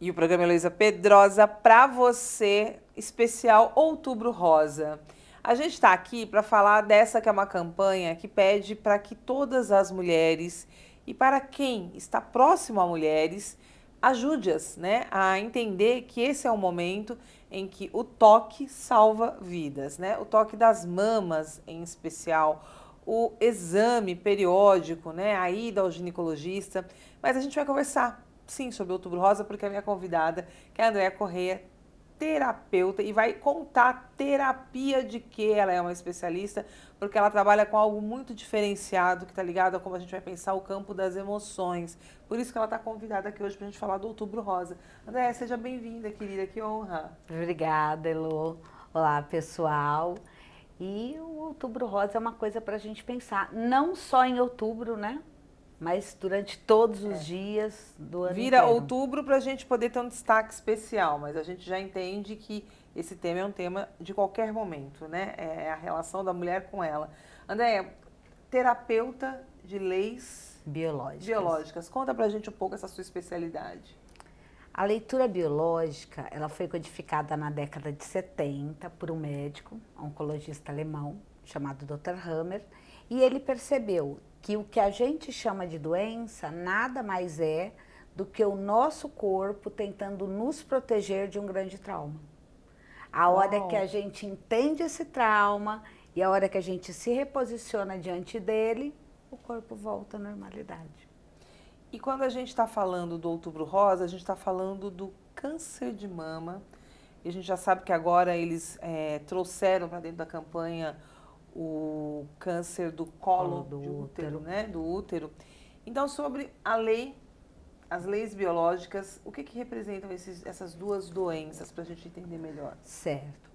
E o programa Heloísa Pedrosa para você, especial Outubro Rosa. A gente está aqui para falar dessa que é uma campanha que pede para que todas as mulheres e para quem está próximo a mulheres, ajude-as, né, a entender que esse é o momento em que o toque salva vidas, né? O toque das mamas em especial, o exame periódico, né, a ida ao ginecologista. Mas a gente vai conversar sim sobre o Outubro Rosa, porque a minha convidada, que é a Andréa Correia, terapeuta, e vai contar a terapia de que ela é uma especialista, porque ela trabalha com algo muito diferenciado, que está ligado a como a gente vai pensar o campo das emoções. Por isso que ela está convidada aqui hoje para a gente falar do Outubro Rosa. Andréa, seja bem-vinda, querida, que honra. Obrigada, Elô. Olá, pessoal. E o Outubro Rosa é uma coisa para a gente pensar, não só em outubro, né? Mas durante todos os dias do ano Vira inteiro. outubro para a gente poder ter um destaque especial, mas a gente já entende que esse tema é um tema de qualquer momento, né? É a relação da mulher com ela. Andréia, terapeuta de leis Biológicas. biológicas. Conta pra gente um pouco essa sua especialidade. A leitura biológica, ela foi codificada na década de 70 por um médico, oncologista alemão, chamado Dr. Hammer, e ele percebeu que o que a gente chama de doença nada mais é do que o nosso corpo tentando nos proteger de um grande trauma. A hora que a gente entende esse trauma e a hora que a gente se reposiciona diante dele, o corpo volta à normalidade. E quando a gente está falando do Outubro Rosa, a gente está falando do câncer de mama. E a gente já sabe que agora eles trouxeram para dentro da campanha o câncer do colo Do de útero, útero. né? Do útero. Então, sobre a lei, as leis biológicas, o que representam essas duas doenças para a gente entender melhor? Certo.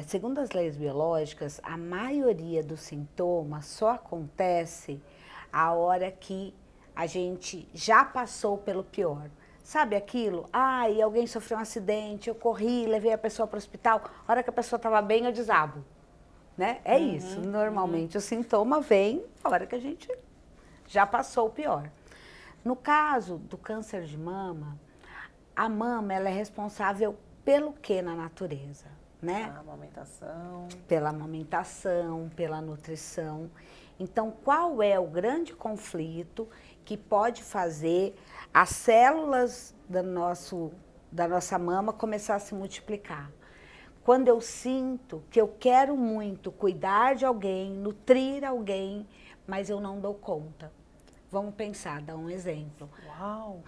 Segundo as leis biológicas, a maioria dos sintomas só acontece a hora que a gente já passou pelo pior. Sabe aquilo? E alguém sofreu um acidente, eu corri, levei a pessoa para o hospital, a hora que a pessoa estava bem, eu desabo. Né? É isso. Normalmente o sintoma vem a hora que a gente já passou o pior. No caso do câncer de mama, a mama ela é responsável pelo que na natureza? Né? A amamentação. Pela amamentação, pela nutrição. Então, qual é o grande conflito que pode fazer as células da nossa mama começar a se multiplicar? Quando eu sinto que eu quero muito cuidar de alguém, nutrir alguém, mas eu não dou conta. Vamos pensar, dar um exemplo. Uau!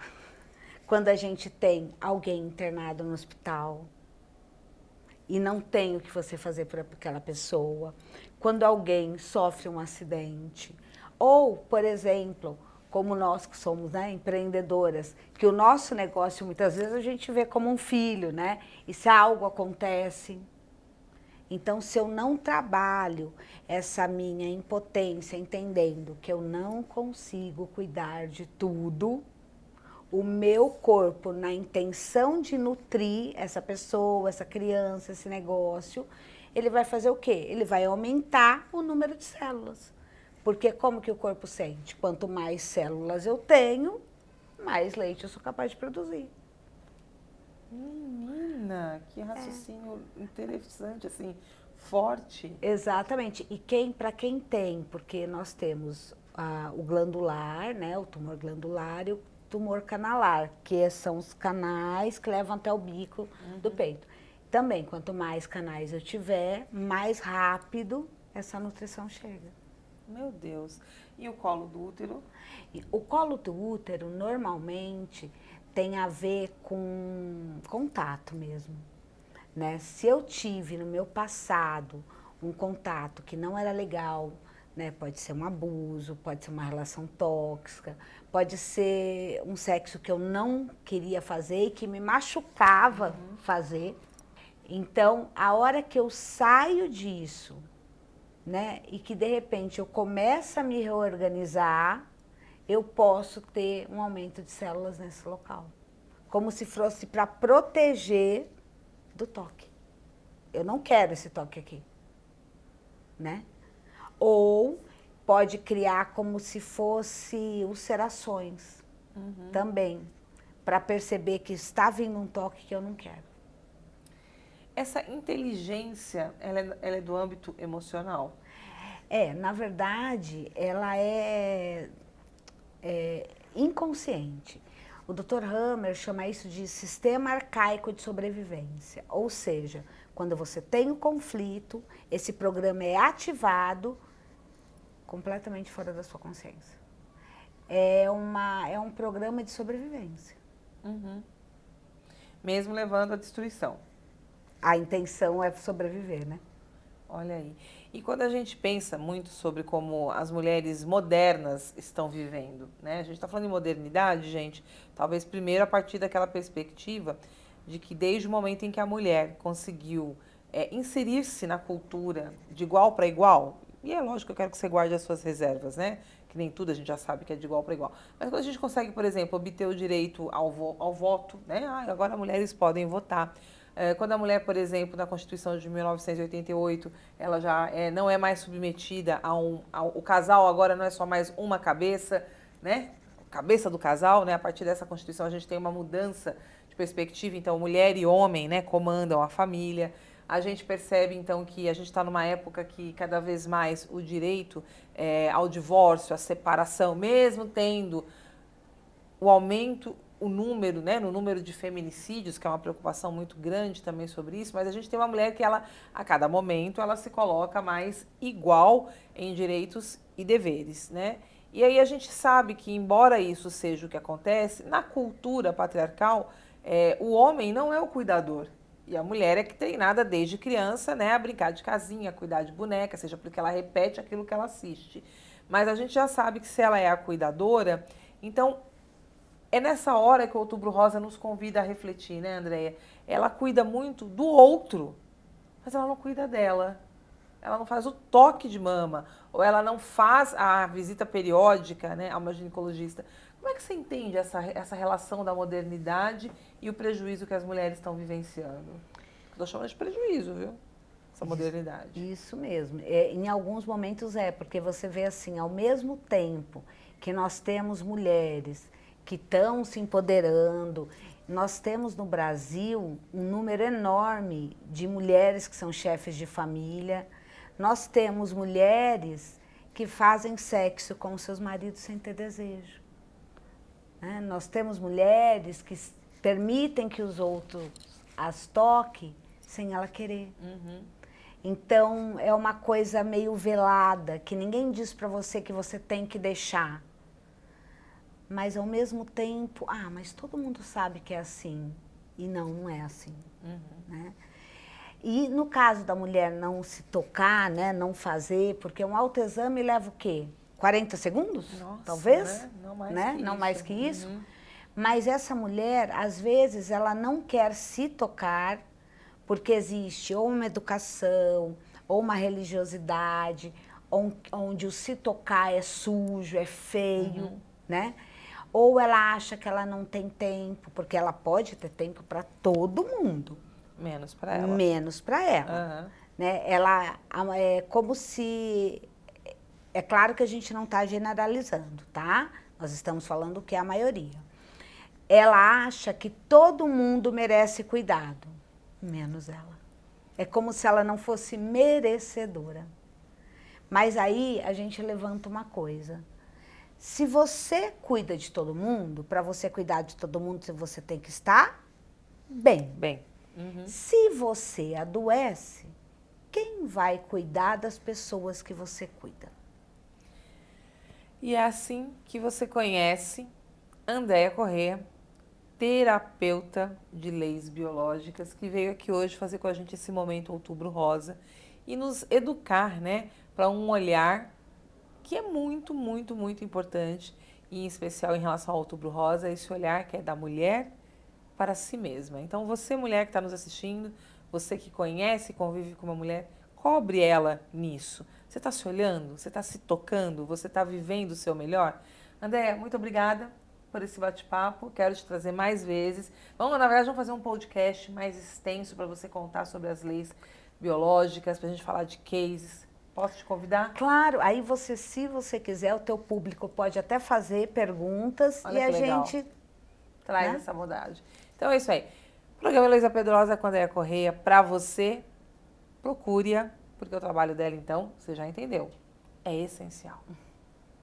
Quando a gente tem alguém internado no hospital e não tem o que você fazer por aquela pessoa, quando alguém sofre um acidente, ou, por exemplo, como nós que somos, né, empreendedoras, que o nosso negócio muitas vezes a gente vê como um filho, né? E se algo acontece, então se eu não trabalho essa minha impotência, entendendo que eu não consigo cuidar de tudo, o meu corpo, na intenção de nutrir essa pessoa, essa criança, esse negócio, ele vai fazer o quê? Ele vai aumentar o número de células. Porque como que o corpo sente? Quanto mais células eu tenho, mais leite eu sou capaz de produzir. Menina, que raciocínio interessante, assim, forte. Exatamente. E para quem tem, porque nós temos o glandular, né, o tumor glandular e o tumor canalar, que são os canais que levam até o bico do peito. Também, quanto mais canais eu tiver, mais rápido essa nutrição chega. Meu Deus. E o colo do útero? O colo do útero, normalmente, tem a ver com contato mesmo. Né? Se eu tive no meu passado um contato que não era legal, né? Pode ser um abuso, pode ser uma relação tóxica, pode ser um sexo que eu não queria fazer e que me machucava fazer. Então, a hora que eu saio disso, né, e que de repente eu começo a me reorganizar, eu posso ter um aumento de células nesse local. Como se fosse para proteger do toque. Eu não quero esse toque aqui, né? Ou pode criar como se fosse ulcerações também. para perceber que está vindo um toque que eu não quero. Essa inteligência, ela é do âmbito emocional? Na verdade, ela é inconsciente. O Dr. Hammer chama isso de sistema arcaico de sobrevivência. Ou seja, quando você tem um conflito, esse programa é ativado completamente fora da sua consciência. É um programa de sobrevivência. Uhum. Mesmo levando à destruição. A intenção é sobreviver, né? Olha aí. E quando a gente pensa muito sobre como as mulheres modernas estão vivendo, né? A gente está falando em modernidade, gente, talvez primeiro a partir daquela perspectiva de que desde o momento em que a mulher conseguiu inserir-se na cultura de igual para igual, e é lógico que eu quero que você guarde as suas reservas, né? Que nem tudo a gente já sabe que é de igual para igual. Mas quando a gente consegue, por exemplo, obter o direito ao voto, né? Agora mulheres podem votar. Quando a mulher, por exemplo, na Constituição de 1988, ela já não é mais submetida o casal agora não é só mais uma cabeça, né? Cabeça do casal, né? A partir dessa Constituição a gente tem uma mudança de perspectiva, então mulher e homem, né, comandam a família. A gente percebe, então, que a gente está numa época que cada vez mais o direito ao divórcio, à separação, mesmo tendo o aumento o número, né, no número de feminicídios, que é uma preocupação muito grande também sobre isso, mas a gente tem uma mulher que ela, a cada momento, ela se coloca mais igual em direitos e deveres, né? E aí a gente sabe que, embora isso seja o que acontece, na cultura patriarcal, o homem não é o cuidador. E a mulher é que treinada desde criança, né, a brincar de casinha, a cuidar de boneca, seja porque ela repete aquilo que ela assiste. Mas a gente já sabe que se ela é a cuidadora, então é nessa hora que o Outubro Rosa nos convida a refletir, né, Andréia? Ela cuida muito do outro, mas ela não cuida dela. Ela não faz o toque de mama, ou ela não faz a visita periódica, né, a uma ginecologista. Como é que você entende essa relação da modernidade e o prejuízo que as mulheres estão vivenciando? Estou chamando de prejuízo, viu? Essa modernidade. Isso mesmo. Em alguns momentos porque você vê assim, ao mesmo tempo que nós temos mulheres que estão se empoderando, nós temos no Brasil um número enorme de mulheres que são chefes de família, nós temos mulheres que fazem sexo com seus maridos sem ter desejo. Né? Nós temos mulheres que permitem que os outros as toquem sem ela querer. Uhum. Então, é uma coisa meio velada, que ninguém diz para você que você tem que deixar. Mas, ao mesmo tempo, mas todo mundo sabe que é assim. E não é assim. Uhum. Né? E no caso da mulher não se tocar, né, não fazer, porque um autoexame leva o quê? 40 segundos? Nossa, talvez? Né? Não mais né? que não isso. mais que isso. Uhum. Mas essa mulher, às vezes, ela não quer se tocar porque existe ou uma educação, ou uma religiosidade, onde o se tocar é sujo, é feio, né? Ou ela acha que ela não tem tempo, porque ela pode ter tempo para todo mundo. Menos para ela. Menos para ela. Uhum. Né? Ela é como se... É claro que a gente não está generalizando, tá? Nós estamos falando que é a maioria. Ela acha que todo mundo merece cuidado, menos ela. É como se ela não fosse merecedora. Mas aí a gente levanta uma coisa. Se você cuida de todo mundo, para você cuidar de todo mundo, você tem que estar bem. Uhum. Se você adoece, quem vai cuidar das pessoas que você cuida? E é assim que você conhece Andréia Corrêa, terapeuta de leis biológicas, que veio aqui hoje fazer com a gente esse momento Outubro Rosa e nos educar, né, para um olhar que é muito, muito, muito importante, e em especial em relação ao Outubro Rosa, esse olhar que é da mulher para si mesma. Então, você, mulher que está nos assistindo, você que conhece e convive com uma mulher, cobre ela nisso. Você está se olhando? Você está se tocando? Você está vivendo o seu melhor? Andréia, muito obrigada por esse bate-papo. Quero te trazer mais vezes. Na verdade, vamos fazer um podcast mais extenso para você contar sobre as leis biológicas, para a gente falar de cases. Posso te convidar? Claro, aí você, se você quiser, o teu público pode até fazer perguntas. Olha e a legal. gente traz né? essa abordagem. Então é isso aí. Programa Heloísa Pedrosa com Andréa Correia, para você, procure-a, porque o trabalho dela, então, você já entendeu, é essencial.